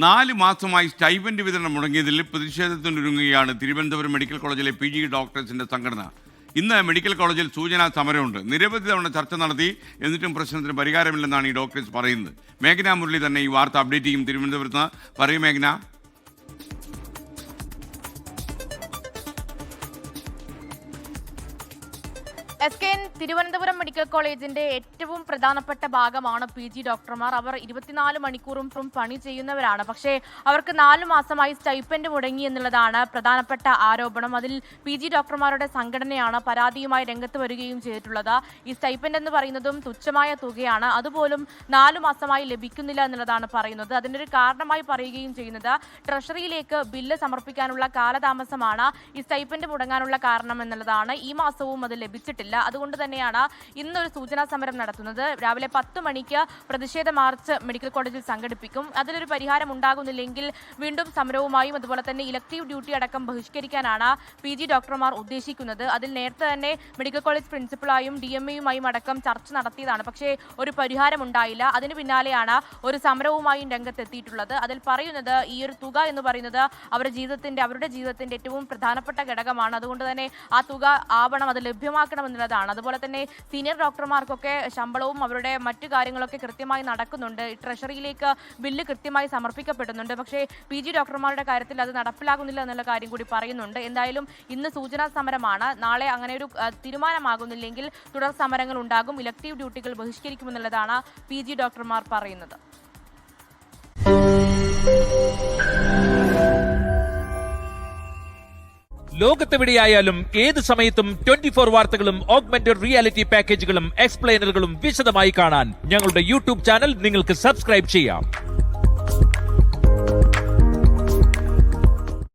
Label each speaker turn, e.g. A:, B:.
A: 4 മാസമായി സ്റ്റൈപ്പൻഡ് വിതരണം മുടങ്ങിയതിൽ പ്രതിഷേധത്തിനൊരുങ്ങുകയാണ് തിരുവനന്തപുരം മെഡിക്കൽ കോളേജിലെ PG ഡോക്ടേഴ്സിന്റെ സംഘടന. ഇന്ന് മെഡിക്കൽ കോളേജിൽ സൂചനാ സമരമുണ്ട്. നിരവധി തവണ ചർച്ച നടത്തി, എന്നിട്ടും പ്രശ്നത്തിന് പരിഹാരമില്ലെന്നാണ് ഈ ഡോക്ടേഴ്സ് പറയുന്നത്. മേഘന മുരളി തന്നെ ഈ വാർത്ത അപ്ഡേറ്റ് ചെയ്യും തിരുവനന്തപുരത്ത്. പറയും മേഘന.
B: SKN തിരുവനന്തപുരം മെഡിക്കൽ കോളേജിന്റെ ഏറ്റവും പ്രധാനപ്പെട്ട ഭാഗമാണ് PG ഡോക്ടർമാർ. അവർ 24 മണിക്കൂറും പണി ചെയ്യുന്നവരാണ്. പക്ഷേ അവർക്ക് 4 മാസമായി സ്റ്റൈപ്പൻഡ് മുടങ്ങി എന്നുള്ളതാണ് പ്രധാനപ്പെട്ട ആരോപണം. അതിൽ PG ഡോക്ടർമാരുടെ സംഘടനയാണ് പരാതിയുമായി രംഗത്ത് വരികയും ചെയ്തിട്ടുള്ളത്. ഈ സ്റ്റൈപ്പൻഡ് എന്ന് പറയുന്നതും തുച്ഛമായ തുകയാണ്. അതുപോലും 4 മാസമായി ലഭിക്കുന്നില്ല എന്നുള്ളതാണ് പറയുന്നത്. അതിൻ്റെ ഒരു കാരണമായി പറയുകയും ചെയ്യുന്നത് ട്രഷറിയിലേക്ക് ബില്ല് സമർപ്പിക്കാനുള്ള കാലതാമസമാണ് ഈ സ്റ്റൈപ്പൻഡ് മുടങ്ങാനുള്ള കാരണം എന്നുള്ളതാണ്. ഈ മാസവും അത് ലഭിച്ചിട്ടില്ല. അതുകൊണ്ട് തന്നെയാണ് ഇന്നൊരു സൂചനാ സമരം നടത്തുന്നത്. രാവിലെ 10 മണിക്ക് പ്രതിഷേധ മാർച്ച് മെഡിക്കൽ കോളേജിൽ സംഘടിപ്പിക്കും. അതിലൊരു പരിഹാരം ഉണ്ടാകുന്നില്ലെങ്കിൽ വീണ്ടും സമരവുമായും അതുപോലെ തന്നെ ഇലക്ടീവ് ഡ്യൂട്ടി അടക്കം ബഹിഷ്കരിക്കാനാണ് PG ഡോക്ടർമാർ ഉദ്ദേശിക്കുന്നത്. അതിൽ നേരത്തെ തന്നെ മെഡിക്കൽ കോളേജ് പ്രിൻസിപ്പളായും DMAയുമായും അടക്കം ചർച്ച നടത്തിയതാണ്. പക്ഷേ ഒരു പരിഹാരം ഉണ്ടായില്ല. അതിന് പിന്നാലെയാണ് ഒരു സമരവുമായും രംഗത്തെത്തിയിട്ടുള്ളത്. അതിൽ പറയുന്നത് ഈ ഒരു തുക എന്ന് പറയുന്നത് അവരുടെ ജീവിതത്തിന്റെ ഏറ്റവും പ്രധാനപ്പെട്ട ഘടകമാണ്. അതുകൊണ്ട് തന്നെ ആ തുക ആവണം, അത് ലഭ്യമാക്കണമെന്നുള്ളതാണ്. അതുപോലെ തന്നെ സീനിയർ ഡോക്ടർമാർക്കൊക്കെ ശമ്പളവും അവരുടെ മറ്റു കാര്യങ്ങളൊക്കെ കൃത്യമായി നടക്കുന്നുണ്ട്. ട്രഷറിയിലേക്ക് ബില്ല് കൃത്യമായി സമർപ്പിക്കപ്പെടുന്നുണ്ട്. പക്ഷേ PG ഡോക്ടർമാരുടെ കാര്യത്തിൽ അത് നടപ്പിലാകുന്നില്ല എന്നുള്ള കാര്യം കൂടി പറയുന്നുണ്ട്. എന്തായാലും ഇന്ന് സൂചനാ സമരമാണ്. നാളെ അങ്ങനെ ഒരു തീരുമാനമാകുന്നില്ലെങ്കിൽ തുടർ സമരങ്ങൾ ഉണ്ടാകും, ഇലക്ടീവ് ഡ്യൂട്ടികൾ ബഹിഷ്കരിക്കുമെന്നുള്ളതാണ് PG ഡോക്ടർമാർ പറയുന്നത്.
C: ലോകത്തെവിടെയായാലും ഏത് സമയത്തും 24 വാർത്തകളും ഓഗ്മെന്റഡ് റിയാലിറ്റി പാക്കേജുകളും എക്സ്പ്ലെയിനറുകളും വിശദമായി കാണാൻ ഞങ്ങളുടെ YouTube ചാനൽ നിങ്ങൾക്ക് സബ്സ്ക്രൈബ് ചെയ്യാം.